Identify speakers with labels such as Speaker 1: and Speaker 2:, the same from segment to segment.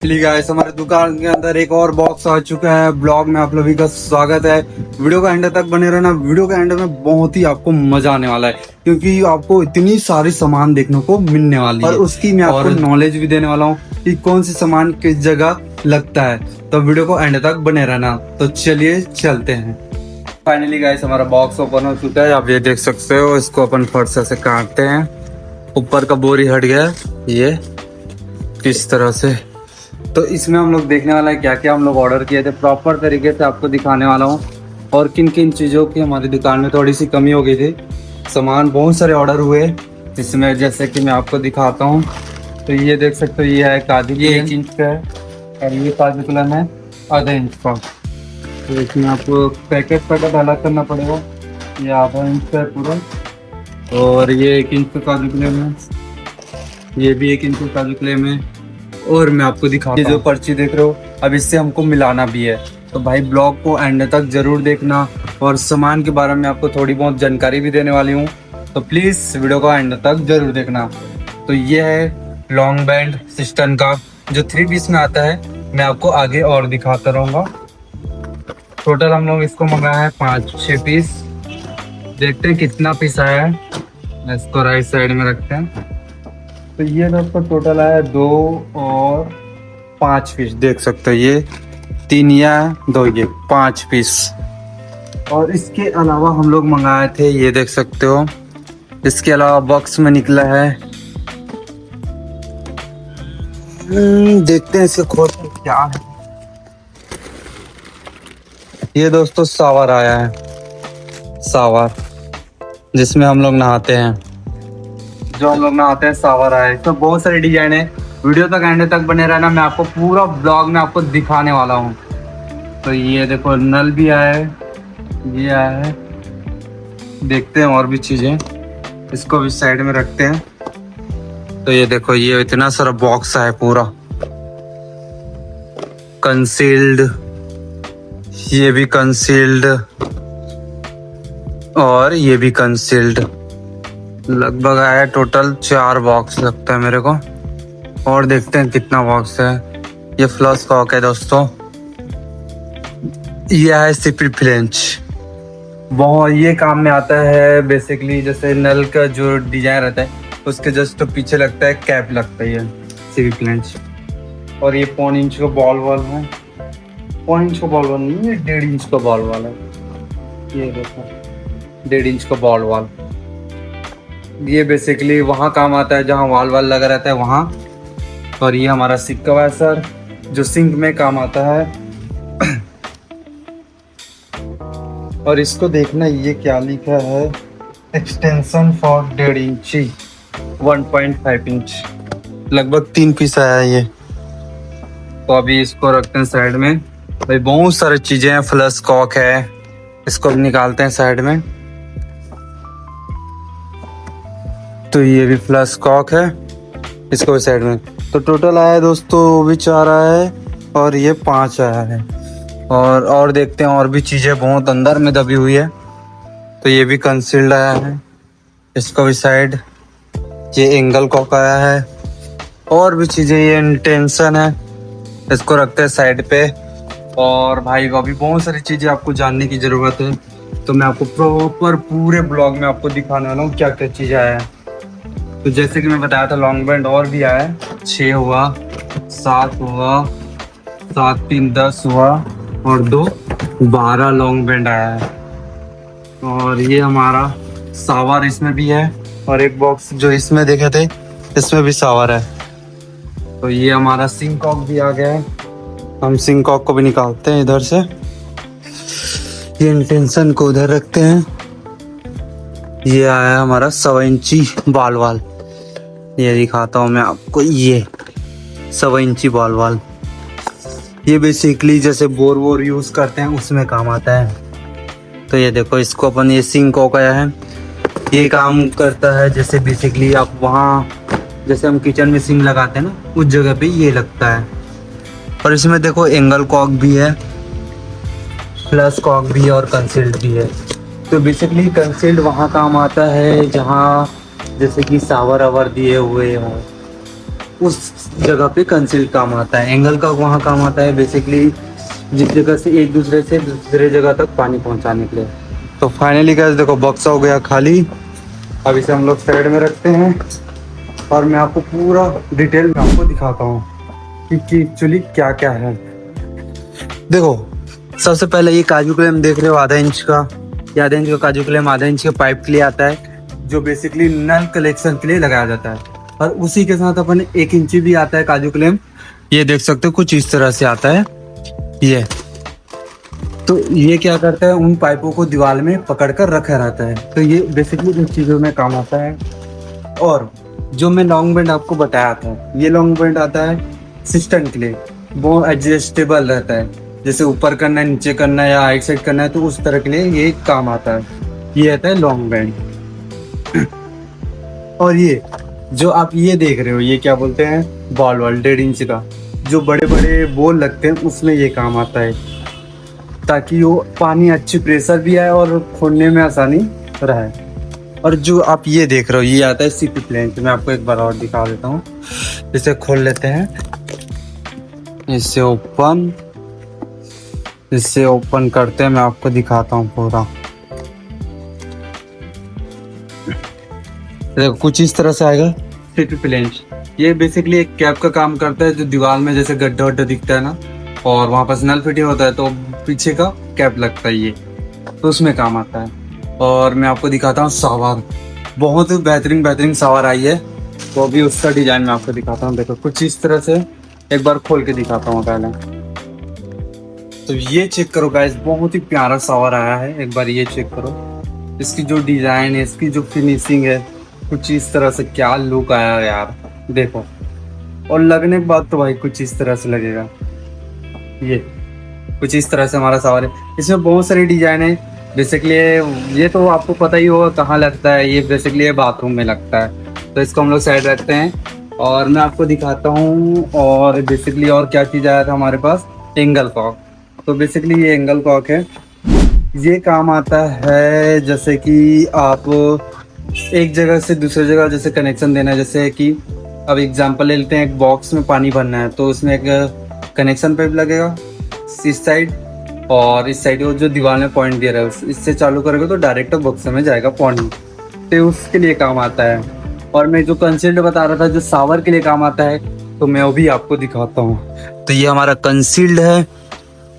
Speaker 1: चलिए गाइस, हमारे दुकान के अंदर एक और बॉक्स आ चुका है। ब्लॉग में आप लोगों का स्वागत है। वीडियो का एंड तक बने रहना। वीडियो के एंड में बहुत ही आपको मजा आने वाला है, क्योंकि आपको इतनी सारी सामान देखने को मिलने वाली है और उसकी मैं आपको नॉलेज भी देने वाला हूँ कि कौन सी सामान किस जगह लगता है। तो वीडियो को एंड तक बने रहना। तो चलिए चलते हैं। फाइनली गाइस, हमारा बॉक्स ओपन हो चुका है। आप ये देख सकते हो। इसको अपन फर्श से काटते हैं। ऊपर का बोरी हट गया है, ये किस तरह से। तो इसमें हम लोग देखने वाला है क्या क्या हम लोग ऑर्डर किए थे, प्रॉपर तरीके से आपको दिखाने वाला हूँ। और किन किन चीज़ों की हमारी दुकान में थोड़ी सी कमी हो गई थी। सामान बहुत सारे ऑर्डर हुए, जिसमें जैसे कि मैं आपको दिखाता हूँ। तो ये देख सकते हो, ये है काजू, ये 1 इंच का है और ये काजू कलम है आधा इंच का। तो इसमें आपको पैकेट अलग करना पड़ेगा। ये आधा इंच का है पूरा। और ये 1 इंच का काजू कलम है, ये भी 1 इंच का काजू कलम है। और मैं आपको दिखाता हूँ, जो पर्ची देख रहे हो, अब इससे हमको मिलाना भी है। तो भाई ब्लॉग को एंड तक जरूर देखना। और सामान के बारे में आपको थोड़ी बहुत जानकारी भी देने वाली हूँ, तो प्लीज वीडियो को एंड तक जरूर देखना। तो ये है लॉन्ग बैंड सिस्टम का, जो 3 पीस में आता है। मैं आपको आगे और दिखाता रहूंगा। टोटल हम लोग इसको मंगाया है 5-6 पीस। देखते हैं कितना पीस आया है। इसको राइट साइड में रखते हैं। तो ये दोस्तों टोटल आया 2 और 5 पीस। देख सकते हो, ये 3 या 2, ये 5 पीस। और इसके अलावा हम लोग मंगाए थे, ये देख सकते हो। इसके अलावा बॉक्स में निकला है, देखते हैं इसके खोल के क्या है। ये दोस्तों शावर आया है, शावर जिसमें हम लोग नहाते हैं। जो हम लोग नहाते हैं शावर आया है। तो बहुत सारे डिजाइन है। वीडियो तक एंड तक बने रहना। मैं आपको पूरा ब्लॉग में आपको दिखाने वाला हूँ। तो ये देखो, नल भी आया है, ये आया है। देखते हैं और भी चीजें। इसको भी साइड में रखते हैं। तो ये देखो, ये इतना सारा बॉक्स है पूरा कंसील्ड। ये भी कंसील्ड और ये भी कंसील्ड। लगभग आया टोटल 4 बॉक्स लगता है मेरे को। और देखते हैं कितना बॉक्स है। ये फ्लश कॉक है दोस्तों। ये है सिपी फ्लेंच। बहुत ये काम में आता है बेसिकली। जैसे नल का जो डिजाइन रहता है, उसके जस्ट पीछे लगता है कैप लगता है, ये सिपी फ्लेंच। और ये 1.5 इंच का बॉल वाल है। 1.5 इंच का बॉल वाल नहीं है, 1.5 इंच का बॉल वाल है। ये देखो, 1.5 इंच का बॉल वाल। ये बेसिकली वहाँ काम आता है जहाँ वाल वाल लगा रहता है वहाँ। और ये हमारा सिक्का वैसर, जो सिंक में काम आता है। और इसको देखना, ये क्या लिखा है, एक्सटेंशन फॉर 1.5 इंची 1.5 इंच। लगभग 3 पीस आया है ये। तो अभी इसको रखते हैं साइड में। भाई बहुत सारी चीजें हैं। फ्लश कॉक है, इसको भी निकालते हैं साइड में। तो ये भी फ्लश कॉक है, इसको भी साइड में। तो टोटल आया है दोस्तों, वो भी 4 आया है और ये 5 आया है। और देखते हैं, और भी चीज़ें बहुत अंदर में दबी हुई है। तो ये भी कंसील्ड आया है, इसको भी साइड। ये एंगल कॉक आया है। और भी चीज़ें, ये इंटेंशन है, इसको रखते हैं साइड पे। और भाई अभी बहुत सारी चीज़ें आपको जानने की ज़रूरत है। तो मैं आपको प्रॉपर पूरे ब्लॉग में आपको दिखाने वाला हूँ क्या क्या चीज़ें आया है। तो जैसे कि मैं बताया था, लॉन्ग बैंड और भी आया है। 6 हुआ, 7 हुआ, 7 3 10 हुआ और 2 12 लॉन्ग बैंड आया है। और ये हमारा सावर इसमें भी है। और एक बॉक्स जो इसमें देखे थे, इसमें भी सावर है। तो ये हमारा सिंक कॉक भी आ गया है। हम सिंक कॉक को भी निकालते हैं इधर से। ये इंटेंशन को उधर रखते हैं। ये आया हमारा 1.25 इंची बाल वाल। ये दिखाता हूँ मैं आपको, ये 1.25 इंची बाल वाल। ये बेसिकली जैसे बोर वोर यूज करते हैं उसमें काम आता है। तो ये देखो, इसको अपन, ये सिंक कॉक आया है। ये काम करता है जैसे बेसिकली आप वहाँ, जैसे हम किचन में सिंक लगाते हैं ना, उस जगह पे ये लगता है। और इसमें देखो एंगल कॉक भी है, फ्लश कॉक भी है और कंसील्ड भी है। तो बेसिकली कंसील्ड वहाँ काम आता है जहाँ जैसे कि सावर अवर दिए हुए हों। उस जगह पे कंसील काम आता है। एंगल का वहाँ काम आता है बेसिकली जिस जगह से एक दूसरे से दूसरे जगह तक पानी पहुँचाने के लिए। तो फाइनली गाइस देखो बॉक्स हो गया खाली। अब इसे हम लोग साइड में रखते हैं और मैं आपको पूरा डिटेल में आपको दिखाता हूँ कि एक्चुअली क्या क्या है। देखो सबसे पहले ये काजू क्लेम देख रहे हो आधा इंच का, ये आधा इंच का काजू क्लेम आधा इंच के पाइप के लिए आता है जो बेसिकली नल कलेक्शन के लिए लगाया जाता है। और उसी के साथ अपन 1 इंची भी आता है काजू क्लेम, ये देख सकते हो कुछ इस तरह से आता है ये। तो ये क्या करता है उन पाइपों को दीवार में पकड़ कर रखा रहता है। तो ये बेसिकली इन चीज़ों में काम आता है। और जो मैं लॉन्ग बेंड आपको बताया था, ये लॉन्ग बेंड आता है सिस्टम के लिए, वो एडजस्टेबल रहता है, जैसे ऊपर करना है नीचे करना है या आइट साइड करना है तो उस तरह के लिए ये काम आता है। ये आता है लॉन्ग बेंड। और ये जो आप ये देख रहे हो ये क्या बोलते हैं बॉल 1.5 इंच का, जो बड़े बड़े बोल लगते हैं उसमें ये काम आता है ताकि वो पानी अच्छी प्रेशर भी आए और खोलने में आसानी रहे। और जो आप ये देख रहे हो ये आता है सीपी प्लेन। मैं आपको एक बार और दिखा देता हूँ। इसे खोल लेते हैं, इससे ओपन करते हैं, मैं आपको दिखाता हूँ पूरा। देखो कुछ इस तरह से आएगा सीपी प्लेन। ये बेसिकली एक कैप का काम करता है जो दीवार में जैसे गड्ढा वड्ढा दिखता है ना और वहाँ पर नल फिटिंग होता है तो पीछे का कैप लगता है ये, तो उसमें काम आता है। और मैं आपको दिखाता हूँ शावर, बहुत बेहतरीन शावर आई है, तो अभी उसका डिजाइन मैं आपको दिखाता हूँ। देखो कुछ इस तरह से, एक बार खोल के दिखाता हूँ पहले। तो ये चेक करो गाइस, बहुत ही प्यारा शावर आया है, एक बार ये चेक करो। इसकी जो डिजाइन है, इसकी जो फिनिशिंग है, कुछ इस तरह से, क्या लुक आया है यार देखो। और लगने के बाद तो भाई कुछ इस तरह से लगेगा। ये कुछ इस तरह से हमारा शावर है। इसमें बहुत सारी डिजाइन है। बेसिकली ये तो आपको पता ही होगा कहाँ लगता है, ये बेसिकली ये बाथरूम में लगता है। तो इसको हम लोग साइड रखते हैं और मैं आपको दिखाता हूँ। और बेसिकली और क्या चीज़ आया था हमारे पास, एंगल कॉक। तो बेसिकली ये एंगल कॉक है, ये काम आता है जैसे कि आप एक जगह से दूसरी जगह जैसे कनेक्शन देना है। जैसे कि अब एग्जांपल ले लेते हैं, एक बॉक्स में पानी भरना है तो उसमें एक कनेक्शन पाइप लगेगा इस साइड, और इस साइड वो जो दीवार में पॉइंट दे रहा है इससे चालू करोगे तो डायरेक्ट बॉक्स में जाएगा पानी, तो उसके लिए काम आता है। और मैं जो कंसील्ड बता रहा था जो शावर के लिए काम आता है, तो मैं वो भी आपको दिखाता हूँ। तो ये हमारा कंसील्ड है,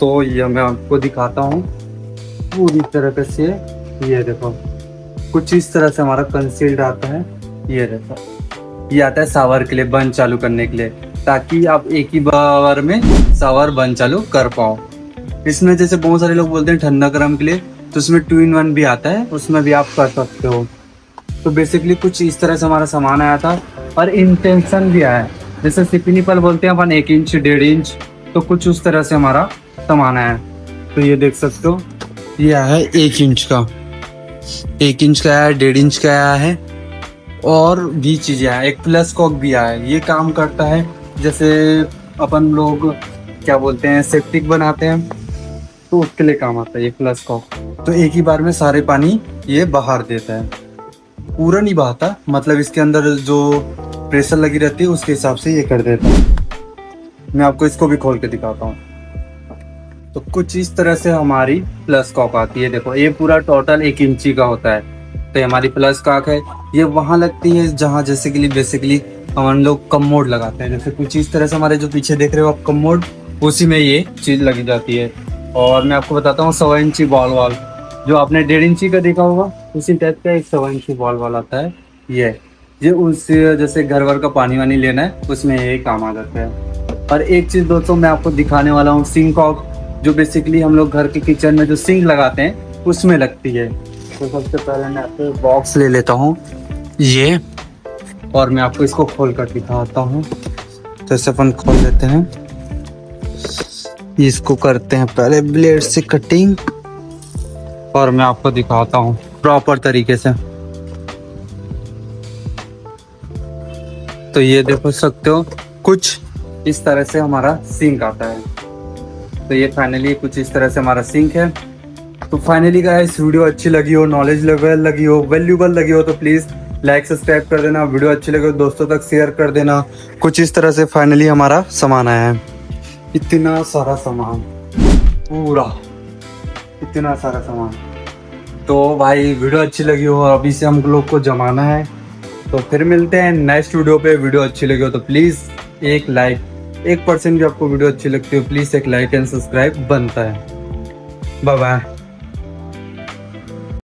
Speaker 1: तो ये मैं आपको दिखाता हूँ पूरी तरह से। ये देखो कुछ इस तरह से हमारा कंसील्ड आता है। ये देखो ये आता है शावर के लिए, बंद चालू करने के लिए, ताकि आप एक ही बार में शावर बंद चालू कर पाओ। इसमें जैसे बहुत सारे लोग बोलते हैं ठंडा गर्म के लिए, तो उसमें 2 in 1 भी आता है, उसमें भी आप कर सकते हो। तो बेसिकली कुछ इस तरह से हमारा सामान आया था। और इंटेंशन भी आया है, जैसे सिपिनिपल बोलते हैं अपन 1 इंच 1.5 इंच, तो कुछ उस तरह से हमारा सामान आया है। तो ये देख सकते हो ये आया है 1 इंच का, 1 इंच का आया है, 1.5 इंच का आया है, और भी चीजें आया, एक प्लस कॉक भी आया है। ये काम करता है जैसे अपन लोग क्या बोलते हैं सेप्टिक बनाते हैं, तो उसके लिए काम आता है ये प्लस कॉक। तो एक ही बार में सारे पानी ये बाहर देता है, पूरा नहीं बहाता, मतलब इसके अंदर जो प्रेशर लगी रहती है उसके हिसाब से ये कर देता है। मैं आपको इसको भी खोल के दिखाता हूँ। तो कुछ इस तरह से हमारी प्लस कॉक आती है। देखो ये पूरा टोटल 1 इंची का होता है। तो ये हमारी प्लस कॉक है, ये वहां लगती है जहाँ जैसे कि बेसिकली हम लोग कमोड लगाते हैं। जैसे कुछ इस तरह से हमारे जो पीछे देख रहे हो आप कमोड, उसी में ये चीज लगी जाती है। और मैं आपको बताता हूँ 1.25 इंची बॉल वाल, जो आपने 1.5 इंची का देखा होगा उसी टाइप का एक 1.25 इंची बॉल वाल आता है। ये उससे जैसे घर वर का पानी वानी लेना है उसमें ये काम आ जाता है। और एक चीज दोस्तों मैं आपको दिखाने वाला हूँ, सिंक कॉक, जो बेसिकली हम लोग घर के किचन में जो सिंक लगाते हैं उसमें लगती है। तो सबसे पहले मैं आपको बॉक्स ले लेता हूँ ये, और मैं आपको इसको खोल कर दिखाता हूँ। तो इसे अपन खोल लेते हैं, इसको करते हैं पहले ब्लेड से कटिंग, और मैं आपको दिखाता हूँ प्रॉपर तरीके से। तो ये देखो सकते हो कुछ इस तरह से हमारा सिंक आता है। तो ये फाइनली कुछ इस तरह से हमारा सिंक है। तो फाइनली गाइस वीडियो अच्छी लगी हो, नॉलेज लेवल लगी हो, वैल्यूबल लगी हो, तो प्लीज़ लाइक सब्सक्राइब कर देना, वीडियो अच्छी लगे तो दोस्तों तक शेयर कर देना। कुछ इस तरह से फाइनली हमारा सामान आया है, इतना सारा सामान, पूरा इतना सारा सामान। तो भाई वीडियो अच्छी लगी हो, अभी से हम लोग को जमाना है। तो फिर मिलते हैं नेक्स्ट वीडियो पे। वीडियो अच्छी लगी हो तो प्लीज़ एक लाइक, 1% भी आपको वीडियो अच्छी लगती हो प्लीज़ एक लाइक एंड सब्सक्राइब बनता है। Bye bye.